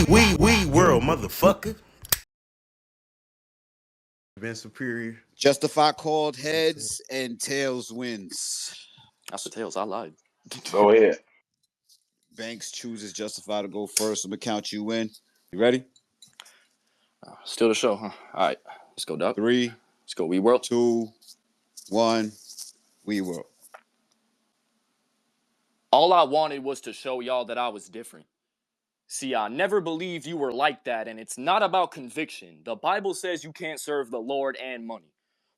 We world, motherfucker. Been superior. Justifyy called heads and tails wins. That's the tails. I lied. Go ahead. Banxx chooses Justifyy to go first. I'm gonna count you in. You ready? Still the show, huh? All right. Let's go, Doc. 3, Let's go, We World. 2, 1. We world. All I wanted was to show y'all that I was different. See, I never believed you were like that, and it's not about conviction. The Bible says you can't serve the Lord and money.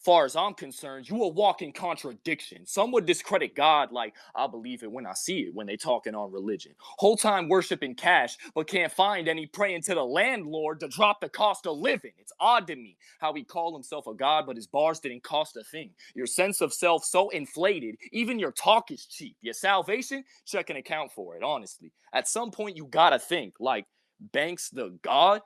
Far as I'm concerned, you a walking contradiction. Some would discredit God like, I believe it when I see it, when they talking on religion. Whole time worshiping cash, but can't find any, praying to the landlord to drop the cost of living. It's odd to me how he called himself a god, but his bars didn't cost a thing. Your sense of self so inflated, even your talk is cheap. Your salvation, check an account for it, honestly. At some point, you gotta think, like, Banxx the God?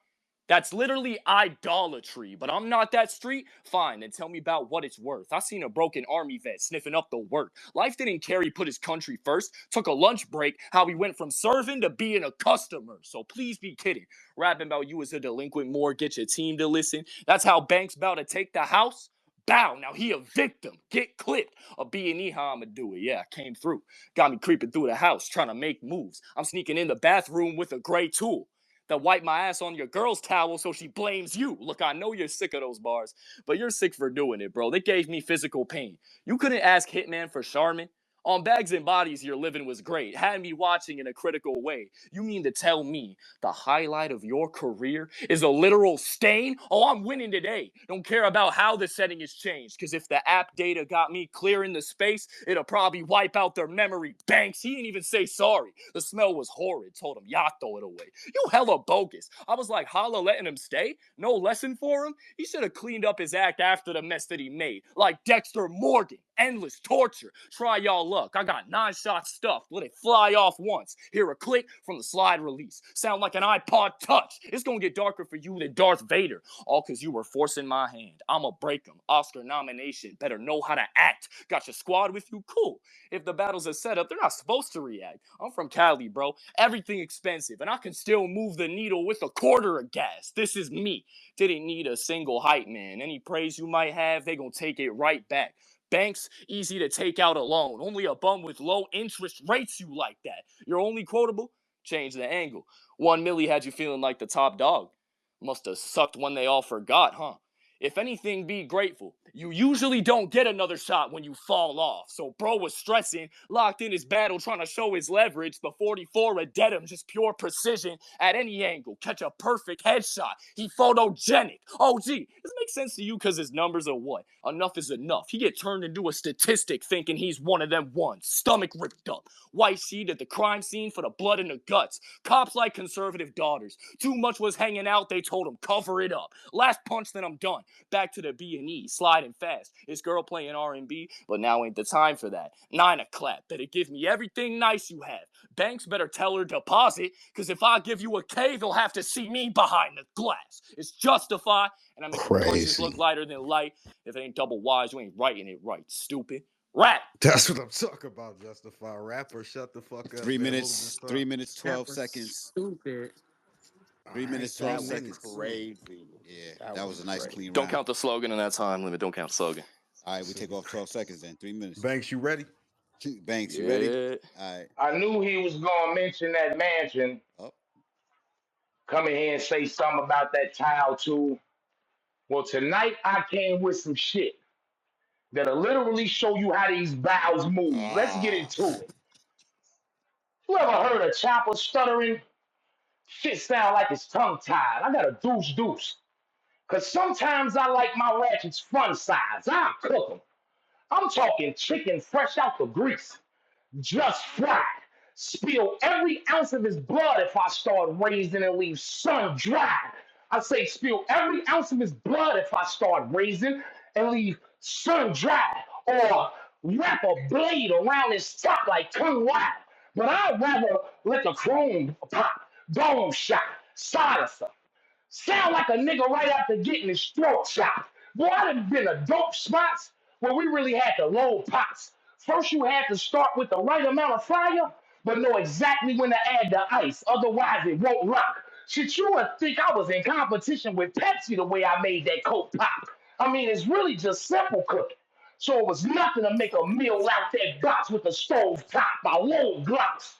That's literally idolatry, but I'm not that street? Fine, then tell me about what it's worth. I seen a broken army vet sniffing up the work. Life didn't care he put his country first, took a lunch break, how he went from serving to being a customer. So please be kidding. Rapping about you as a delinquent more, get your team to listen. That's how Banxx about to take the house? Bow, now he a victim. Get clipped. A B&E, how I'ma do it. Yeah, I came through. Got me creeping through the house, trying to make moves. I'm sneaking in the bathroom with a gray tool that wipe my ass on your girl's towel so she blames you. Look, I know you're sick of those bars, but you're sick for doing it, bro. They gave me physical pain. You couldn't ask Hitman for Charmin? On Bags and Bodies, your living was great. Had me watching in a critical way. You mean to tell me the highlight of your career is a literal stain? Oh, I'm winning today. Don't care about how the setting is changed, because if the app data got me clearing the space, it'll probably wipe out their memory. Banxx, he didn't even say sorry. The smell was horrid. Told him, y'all throw it away. You hella bogus. I was like, holla letting him stay? No lesson for him? He should have cleaned up his act after the mess that he made. Like Dexter Morgan. Endless torture. Try y'all luck. I got 9 shots stuffed. Let it fly off once. Hear a click from the slide release. Sound like an iPod Touch. It's gonna get darker for you than Darth Vader. All cause you were forcing my hand. I'ma break them. Oscar nomination. Better know how to act. Got your squad with you? Cool. If the battle's a setup, they're not supposed to react. I'm from Cali, bro. Everything expensive. And I can still move the needle with a quarter of gas. This is me. Didn't need a single hype man. Any praise you might have, they gonna take it right back. Banxx, easy to take out alone. Only a bum with low interest rates you like that. You're only quotable? Change the angle. 1 milli had you feeling like the top dog. Must have sucked when they all forgot, huh? If anything, be grateful. You usually don't get another shot when you fall off. So bro was stressing, locked in his battle, trying to show his leverage. The 44 a dead him, just pure precision at any angle. Catch a perfect headshot. He photogenic. Oh, gee, this makes sense to you because his numbers are what? Enough is enough. He get turned into a statistic thinking he's one of them ones. Stomach ripped up. White sheet at the crime scene for the blood and the guts. Cops like conservative daughters. Too much was hanging out, they told him cover it up. Last punch, then I'm done. Back to the B&E, sliding fast. This girl playing R&B, but now ain't the time for that. 9 a clap, better give me everything nice you have. Banxx better tell her deposit, cause if I give you a K, they'll have to see me behind the glass. It's Justifyy, and I make the punches look lighter than light. If it ain't double wise, you ain't writing it right, stupid. Rap! That's what I'm talking about, Justifyy. Rapper, shut the fuck up. 3 minutes, 3 minutes, 12 seconds. Stupid. 3 minutes, 12 That seconds. was crazy. Yeah, that was a nice clean Don't round. count the slogan in that time limit. Don't count the slogan. All right, we take off 12 seconds then. 3 minutes. Banxx, you ready? Banxx, you ready? All right. I knew he was gonna mention that mansion. Come in here and say something about that tile too. Well, tonight I came with some shit that'll literally show you how these vowels move. Let's get into it. You ever heard a chopper stuttering? Shit sound like it's tongue tied. I got a deuce. Cause sometimes I like my ratchets fun size. I'll cook them. I'm talking chicken fresh out the grease. Just fried. Spill every ounce of his blood if I start raising and leave sun dried. I say spill every ounce of his blood if I start raising and leave sun dried. Or wrap a blade around his top like tongue wide. But I'd rather let the chrome pop, dome shot, silencer. Sound like a nigga right after getting his throat chopped. Boy, I done been a dope spots where we really had to load pots. First, you had to start with the right amount of fire, but know exactly when to add the ice. Otherwise, it won't rock. Shit, you would think I was in competition with Pepsi the way I made that Coke pop. I mean, it's really just simple cooking. So it was nothing to make a meal out that box with the stove top, my low glocks.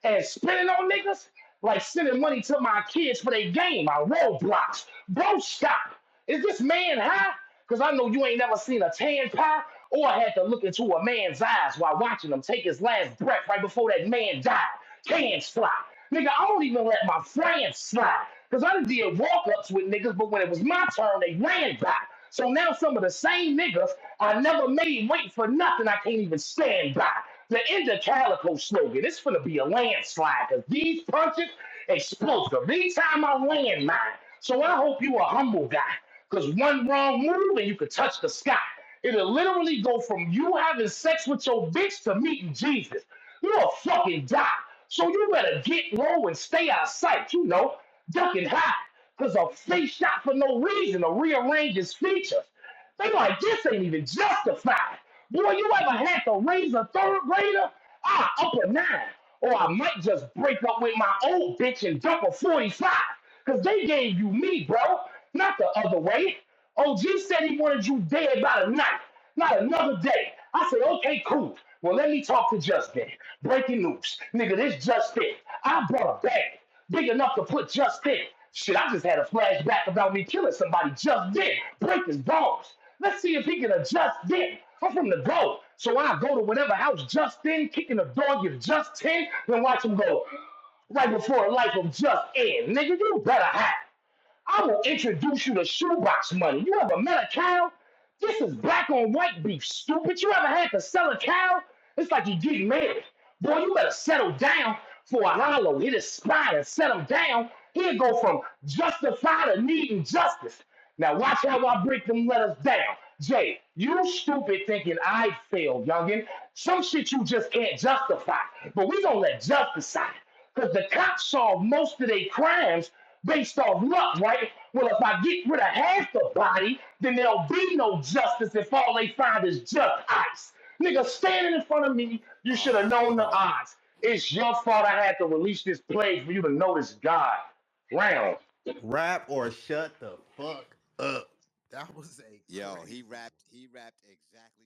And spending on niggas, like sending money to my kids for their game, my roadblocks. Bro, stop. Is this man high? Because I know you ain't never seen a tan pie, or I had to look into a man's eyes while watching him take his last breath right before that man died. Cans fly. Nigga, I don't even let my friends slide. Because I done did walk ups with niggas, but when it was my turn, they ran by. So now some of the same niggas I never made wait for nothing I can't even stand by. The End of Calico slogan, it's gonna be a landslide, because these punches explosive. Anytime I land mine. So I hope you a humble guy. Because one wrong move and you could touch the sky. It'll literally go from you having sex with your bitch to meeting Jesus. You'll fucking die. So you better get low and stay out of sight, duck and hide. Because a face shot for no reason to rearrange his features. They like, this ain't even justified. Boy, you ever had to raise a third grader? Up a nine. Or I might just break up with my old bitch and dump a 45. Because they gave you me, bro. Not the other way. OG said he wanted you dead by the night, not another day. I said, okay, cool. Well, let me talk to Justin. Breaking news. Nigga, this Justin. I brought a bag big enough to put Justin. Shit, I just had a flashback about me killing somebody just then. Break his bones. Let's see if he can adjust then. I'm from the go. So I go to whatever house Justin, kicking the door, give Justin, then watch him go right before a life of just end. Nigga, you better have. I will introduce you to shoebox money. You ever met a cow? This is black on white beef, stupid. You ever had to sell a cow? It's like you getting married. Boy, you better settle down for a hollow, hit his spine and set him down. He'll go from justify to needing justice. Now watch how I break them letters down. Jay, you stupid thinking I failed, youngin'. Some shit you just can't justify. But we gonna let justice decide. Because the cops solve most of their crimes based off luck, right? Well, if I get rid of half the body, then there'll be no justice if all they find is just ice. Nigga, standing in front of me, you should have known the odds. It's your fault I had to release this plague for you to notice God. Round. Rap or shut the fuck up. That was a Yo, crazy. he rapped exactly.